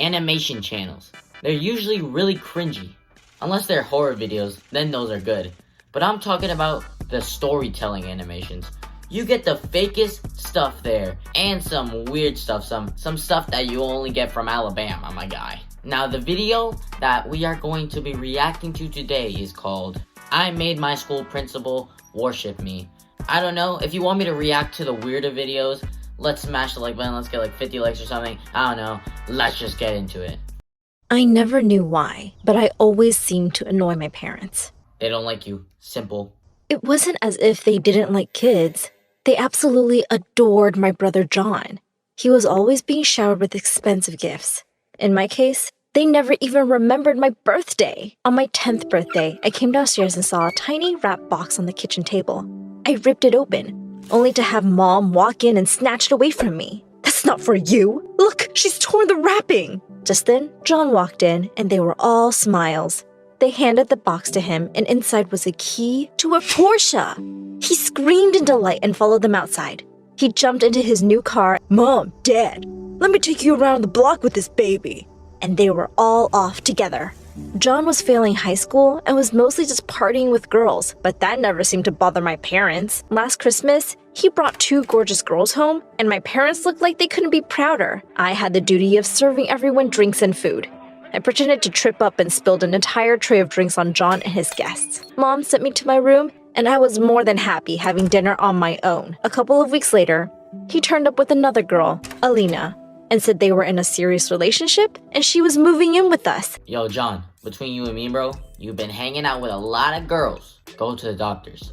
animation channels. They're usually really cringy. Unless they're horror videos, then those are good. But I'm talking about the storytelling animations. You get the fakest stuff there, and some weird stuff, some stuff that you only get from Alabama, my guy. Now the video that we are going to be reacting to today is called I Made My School Principal Worship Me. I don't know, if you want me to react to the weirder videos, let's smash the like button, let's get like 50 likes or something. I don't know, let's just get into it. I never knew why, but I always seemed to annoy my parents. They don't like you. Simple. It wasn't as if they didn't like kids. They absolutely adored my brother John. He was always being showered with expensive gifts. In my case, they never even remembered my birthday. On my 10th birthday, I came downstairs and saw a tiny wrap box on the kitchen table. I ripped it open, only to have Mom walk in and snatch it away from me. "That's not for you! Look, she's torn the wrapping!" Just then, John walked in, and they were all smiles. They handed the box to him, and inside was a key to a Porsche. He screamed in delight and followed them outside. He jumped into his new car. "Mom, Dad, let me take you around the block with this baby." And they were all off together. John was failing high school and was mostly just partying with girls, but that never seemed to bother my parents. Last Christmas, he brought 2 gorgeous girls home, and my parents looked like they couldn't be prouder. I had the duty of serving everyone drinks and food. I pretended to trip up and spilled an entire tray of drinks on John and his guests. Mom sent me to my room, and I was more than happy having dinner on my own. A couple of weeks later, he turned up with another girl, Alina, and said they were in a serious relationship and she was moving in with us. Yo, John, between you and me, bro, you've been hanging out with a lot of girls. Go to the doctors.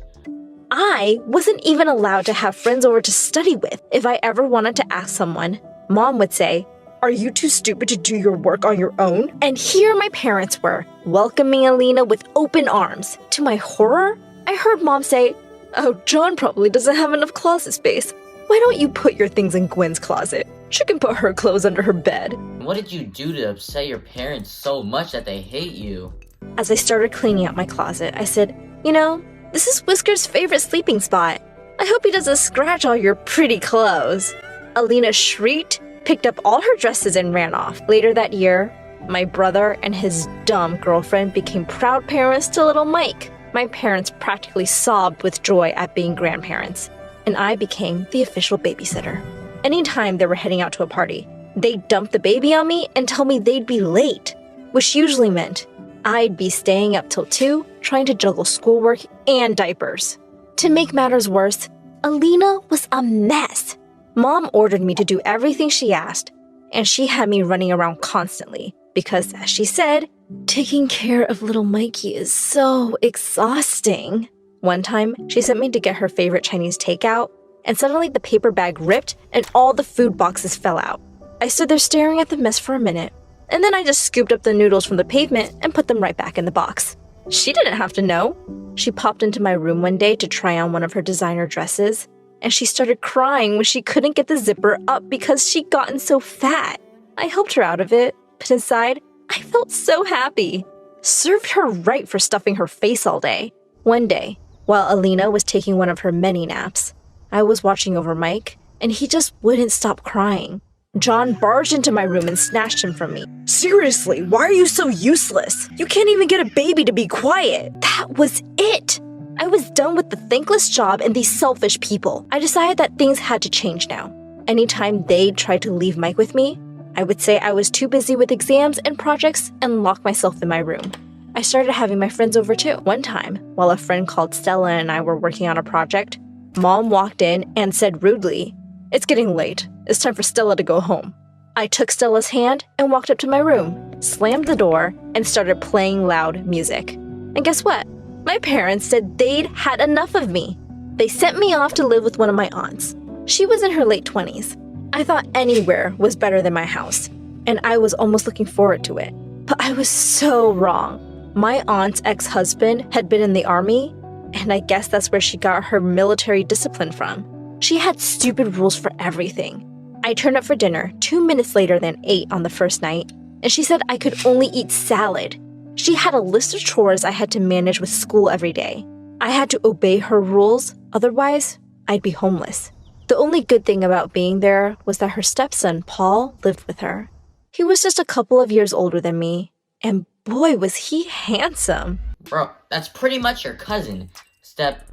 I wasn't even allowed to have friends over to study with. If I ever wanted to ask someone, Mom would say, "Are you too stupid to do your work on your own?" And here my parents were, welcoming Alina with open arms. To my horror, I heard Mom say, "Oh, John probably doesn't have enough closet space. Why don't you put your things in Gwen's closet? She can put her clothes under her bed." What did you do to upset your parents so much that they hate you? As I started cleaning out my closet, I said, "You know, this is Whisker's favorite sleeping spot. I hope he doesn't scratch all your pretty clothes." Alina shrieked, picked up all her dresses, and ran off. Later that year, my brother and his dumb girlfriend became proud parents to little Mike. My parents practically sobbed with joy at being grandparents, and I became the official babysitter. Anytime they were heading out to a party, they'd dump the baby on me and tell me they'd be late, which usually meant I'd be staying up till 2 trying to juggle schoolwork and diapers. To make matters worse, Alina was a mess. Mom ordered me to do everything she asked, and she had me running around constantly because, as she said, taking care of little Mikey is so exhausting. One time, she sent me to get her favorite Chinese takeout, and suddenly the paper bag ripped and all the food boxes fell out. I stood there staring at the mess for a minute, and then I just scooped up the noodles from the pavement and put them right back in the box. She didn't have to know. She popped into my room one day to try on one of her designer dresses, and she started crying when she couldn't get the zipper up because she'd gotten so fat. I helped her out of it, but inside, I felt so happy. Served her right for stuffing her face all day. One day, while Alina was taking one of her many naps, I was watching over Mike, and he just wouldn't stop crying. John barged into my room and snatched him from me. "Seriously, why are you so useless? You can't even get a baby to be quiet." That was it. I was done with the thankless job and these selfish people. I decided that things had to change now. Anytime they tried to leave Mike with me, I would say I was too busy with exams and projects and lock myself in my room. I started having my friends over too. One time, while a friend called Stella and I were working on a project, Mom walked in and said rudely, "It's getting late. It's time for Stella to go home." I took Stella's hand and walked up to my room, slammed the door, and started playing loud music. And guess what? My parents said they'd had enough of me. They sent me off to live with one of my aunts. She was in her late 20s. I thought anywhere was better than my house, and I was almost looking forward to it. But I was so wrong. My aunt's ex-husband had been in the army, and I guess that's where she got her military discipline from. She had stupid rules for everything. I turned up for dinner 2 minutes later than 8 on the first night, and she said I could only eat salad. She had a list of chores I had to manage with school every day. I had to obey her rules, otherwise I'd be homeless. The only good thing about being there was that her stepson, Paul, lived with her. He was just a couple of years older than me, and boy was he handsome. Bro, that's pretty much your cousin. Step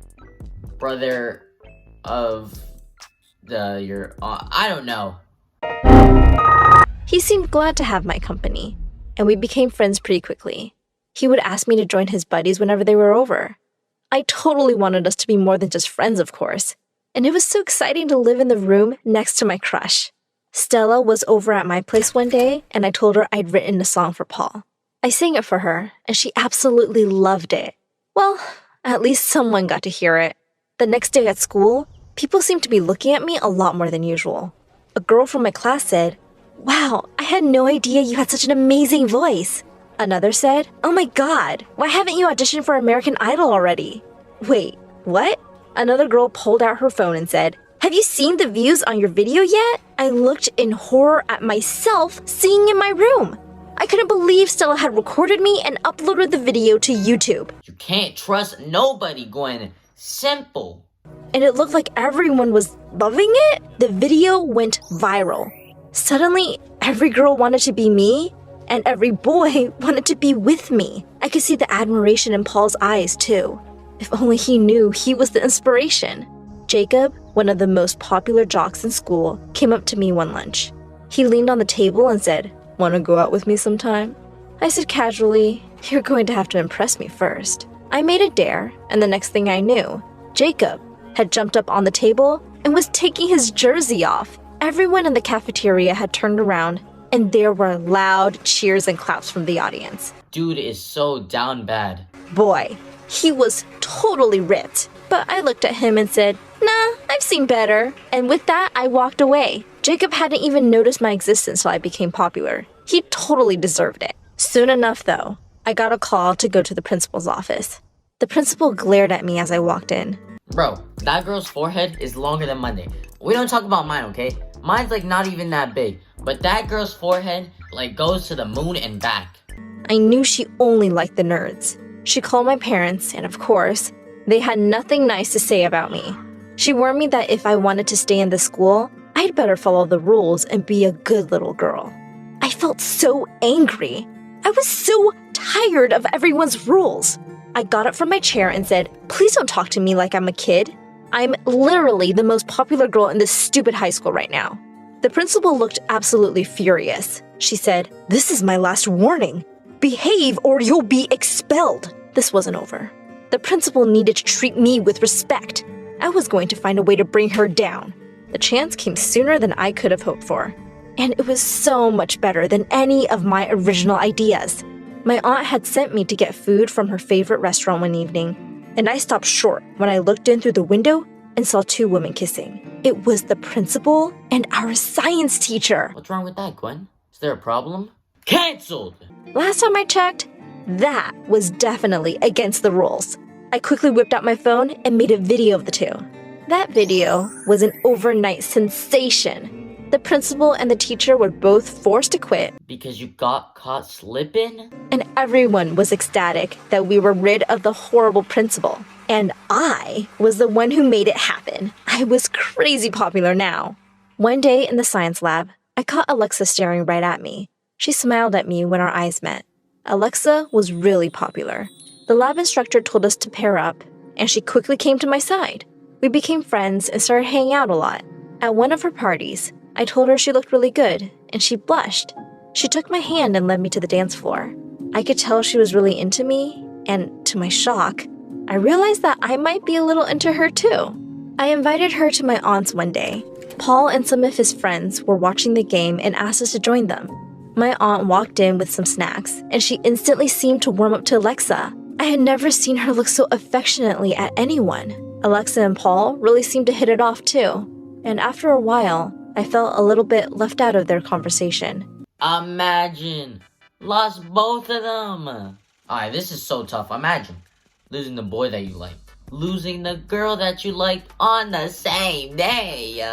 brother of I don't know. He seemed glad to have my company, and we became friends pretty quickly. He would ask me to join his buddies whenever they were over. I totally wanted us to be more than just friends, of course, and it was so exciting to live in the room next to my crush. Stella was over at my place one day, and I told her I'd written a song for Paul. I sang it for her, and she absolutely loved it. Well, at least someone got to hear it. The next day at school, people seemed to be looking at me a lot more than usual. A girl from my class said, "Wow, I had no idea you had such an amazing voice." Another said, "Oh my god, why haven't you auditioned for American Idol already?" Wait, what? Another girl pulled out her phone and said, "Have you seen the views on your video yet?" I looked in horror at myself singing in my room. I couldn't believe Stella had recorded me and uploaded the video to YouTube. You can't trust nobody, Gwen. Simple. And it looked like everyone was loving it. The video went viral. Suddenly, every girl wanted to be me, and every boy wanted to be with me. I could see the admiration in Paul's eyes, too. If only he knew he was the inspiration. Jacob, one of the most popular jocks in school, came up to me one lunch. He leaned on the table and said, "Want to go out with me sometime?" I said casually, "You're going to have to impress me first." I made a dare, and the next thing I knew, Jacob had jumped up on the table and was taking his jersey off. Everyone in the cafeteria had turned around, and there were loud cheers and claps from the audience. Dude is so down bad. Boy, he was totally ripped. But I looked at him and said, "Nah, I've seen better." And with that, I walked away. Jacob hadn't even noticed my existence till I became popular. He totally deserved it. Soon enough, though, I got a call to go to the principal's office. The principal glared at me as I walked in. Bro, that girl's forehead is longer than Monday. We don't talk about mine, okay? Mine's like not even that big. But that girl's forehead like goes to the moon and back. I knew she only liked the nerds. She called my parents, and of course, they had nothing nice to say about me. She warned me that if I wanted to stay in the school, I'd better follow the rules and be a good little girl. I felt so angry. I was so tired of everyone's rules. I got up from my chair and said, "Please don't talk to me like I'm a kid. I'm literally the most popular girl in this stupid high school right now." The principal looked absolutely furious. She said, "This is my last warning. Behave or you'll be expelled." This wasn't over. The principal needed to treat me with respect. I was going to find a way to bring her down. The chance came sooner than I could have hoped for. And it was so much better than any of my original ideas. My aunt had sent me to get food from her favorite restaurant one evening, and I stopped short when I looked in through the window and saw two women kissing. It was the principal and our science teacher. What's wrong with that, Gwen? Is there a problem? Cancelled! Last time I checked, that was definitely against the rules. I quickly whipped out my phone and made a video of the two. That video was an overnight sensation. The principal and the teacher were both forced to quit, Because you got caught slipping? and everyone was ecstatic that we were rid of the horrible principal. And I was the one who made it happen. I was crazy popular now. One day in the science lab, I caught Alexa staring right at me. She smiled at me when our eyes met. Alexa was really popular. The lab instructor told us to pair up, and she quickly came to my side. We became friends and started hanging out a lot. At one of her parties, I told her she looked really good, and she blushed. She took my hand and led me to the dance floor. I could tell she was really into me, and to my shock, I realized that I might be a little into her too. I invited her to my aunt's one day. Paul and some of his friends were watching the game and asked us to join them. My aunt walked in with some snacks, and she instantly seemed to warm up to Alexa. I had never seen her look so affectionately at anyone. Alexa and Paul really seemed to hit it off too. And after a while, I felt a little bit left out of their conversation. Imagine! Lost both of them! Alright, this is so tough. Imagine losing the boy that you like. Losing the girl that you liked on the same day.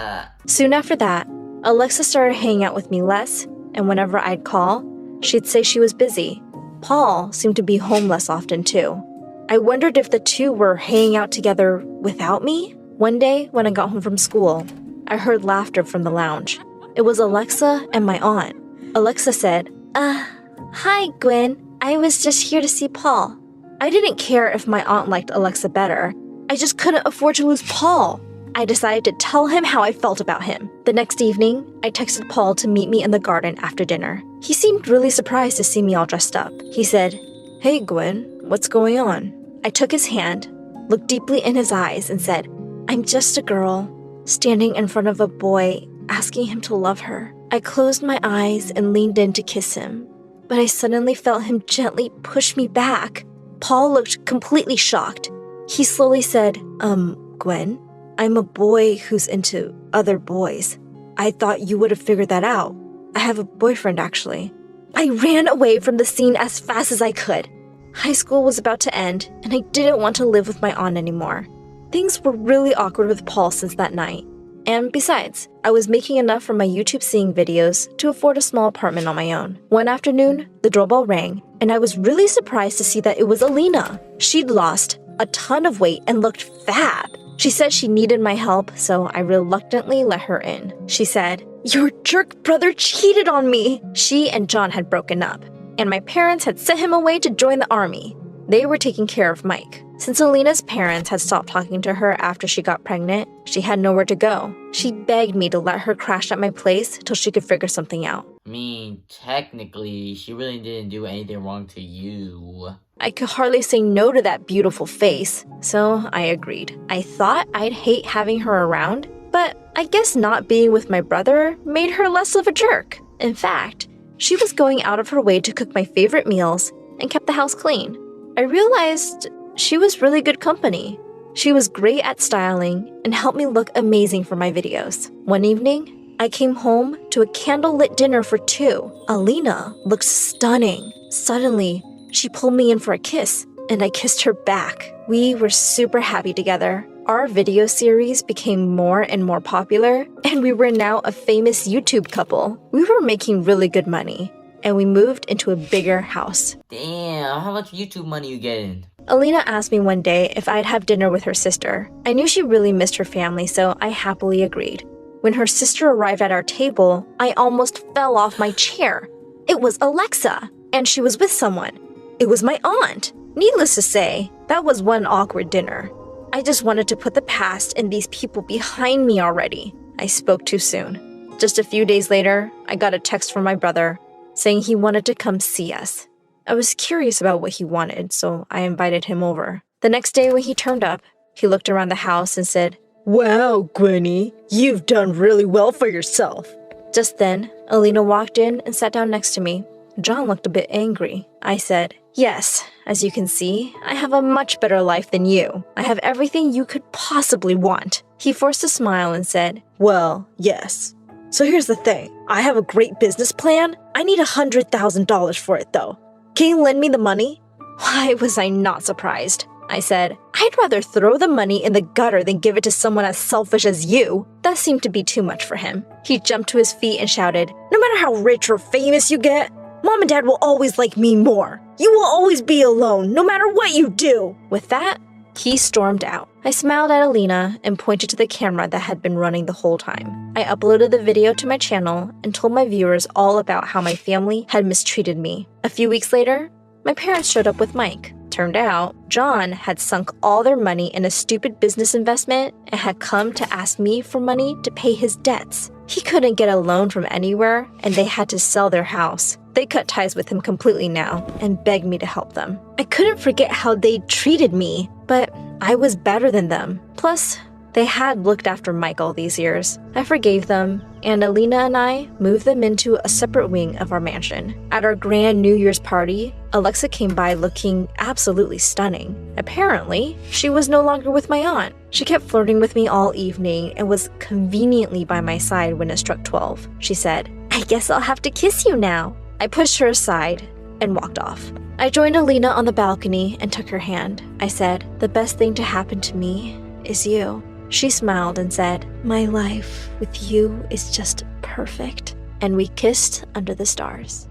Soon after that, Alexa started hanging out with me less, and whenever I'd call, she'd say she was busy. Paul seemed to be home less often too. I wondered if the two were hanging out together without me. One day, when I got home from school, I heard laughter from the lounge. It was Alexa and my aunt. Alexa said, hi, Gwen. I was just here to see Paul. I didn't care if my aunt liked Alexa better. I just couldn't afford to lose Paul. I decided to tell him how I felt about him. The next evening, I texted Paul to meet me in the garden after dinner. He seemed really surprised to see me all dressed up. He said, "Hey, Gwen, what's going on?" I took his hand, looked deeply in his eyes, and said, "I'm just a girl, standing in front of a boy, asking him to love her." I closed my eyes and leaned in to kiss him, but I suddenly felt him gently push me back. Paul looked completely shocked. He slowly said, Gwen, I'm a boy who's into other boys. I thought you would have figured that out. I have a boyfriend, actually. I ran away from the scene as fast as I could. High school was about to end, and I didn't want to live with my aunt anymore. Things were really awkward with Paul since that night. And besides, I was making enough from my YouTube singing videos to afford a small apartment on my own. One afternoon, the doorbell rang, and I was really surprised to see that it was Alina. She'd lost a ton of weight and looked fab. She said she needed my help, so I reluctantly let her in. She said, "Your jerk brother cheated on me." She and John had broken up, and my parents had sent him away to join the army. They were taking care of Mike. Since Alina's parents had stopped talking to her after she got pregnant, she had nowhere to go. She begged me to let her crash at my place till she could figure something out. I mean, technically, she really didn't do anything wrong to you. I could hardly say no to that beautiful face, so I agreed. I thought I'd hate having her around, but I guess not being with my brother made her less of a jerk. In fact, she was going out of her way to cook my favorite meals and kept the house clean. I realized she was really good company. She was great at styling and helped me look amazing for my videos. One evening, I came home to a candlelit dinner for two. Alina looked stunning. Suddenly, she pulled me in for a kiss, and I kissed her back. We were super happy together. Our video series became more and more popular, and we were now a famous YouTube couple. We were making really good money, and we moved into a bigger house. Damn, how much YouTube money you getting? Alina asked me one day if I'd have dinner with her sister. I knew she really missed her family, so I happily agreed. When her sister arrived at our table, I almost fell off my chair. It was Alexa, and she was with someone. It was my aunt. Needless to say, that was one awkward dinner. I just wanted to put the past and these people behind me already. I spoke too soon. Just a few days later, I got a text from my brother saying he wanted to come see us. I was curious about what he wanted, so I invited him over. The next day when he turned up, he looked around the house and said, "Wow, Gwenny, you've done really well for yourself." Just then, Alina walked in and sat down next to me. John looked a bit angry. I said, "Yes, as you can see, I have a much better life than you. I have everything you could possibly want." He forced a smile and said, "Well, yes. So here's the thing. I have a great business plan. I need $100,000 for it, though. Can you lend me the money?" Why was I not surprised? I said, "I'd rather throw the money in the gutter than give it to someone as selfish as you." That seemed to be too much for him. He jumped to his feet and shouted, "No matter how rich or famous you get, Mom and Dad will always like me more. You will always be alone, no matter what you do." With that, he stormed out. I smiled at Alina and pointed to the camera that had been running the whole time. I uploaded the video to my channel and told my viewers all about how my family had mistreated me. A few weeks later, my parents showed up with Mike. Turned out, John had sunk all their money in a stupid business investment and had come to ask me for money to pay his debts. He couldn't get a loan from anywhere, and they had to sell their house. They cut ties with him completely now and begged me to help them. I couldn't forget how they treated me, but I was better than them. Plus, they had looked after Mike all these years. I forgave them, and Alina and I moved them into a separate wing of our mansion. At our grand New Year's party, Alexa came by looking absolutely stunning. Apparently, she was no longer with my aunt. She kept flirting with me all evening and was conveniently by my side when it struck 12. She said, "I guess I'll have to kiss you now." I pushed her aside and walked off. I joined Alina on the balcony and took her hand. I said, "The best thing to happen to me is you." She smiled and said, "My life with you is just perfect." And we kissed under the stars.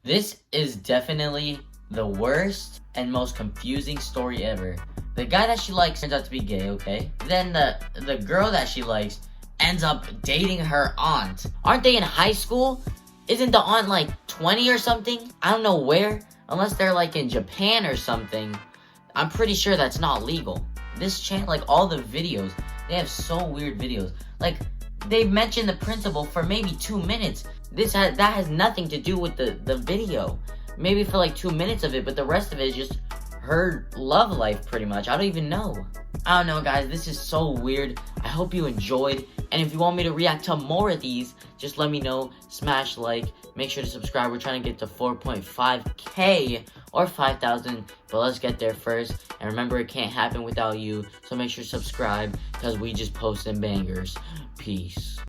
This is definitely the worst and most confusing story ever. The guy that she likes turns out to be gay, okay? Then the girl that she likes ends up dating her aunt. Aren't they in high school? Isn't the aunt like 20 or something? I don't know where, unless they're like in Japan or something. I'm pretty sure that's not legal. This channel, like all the videos, they have so weird videos. Like, they mention the principal for maybe 2 minutes. That has nothing to do with the video. Maybe for like 2 minutes of it, but the rest of it is just her love life pretty much. I don't even know. I don't know, guys. This is so weird. I hope you enjoyed. And if you want me to react to more of these, just let me know. Smash like. Make sure to subscribe. We're trying to get to 4.5k or 5,000. But let's get there first. And remember, it can't happen without you. So make sure to subscribe because we just post them bangers. Peace.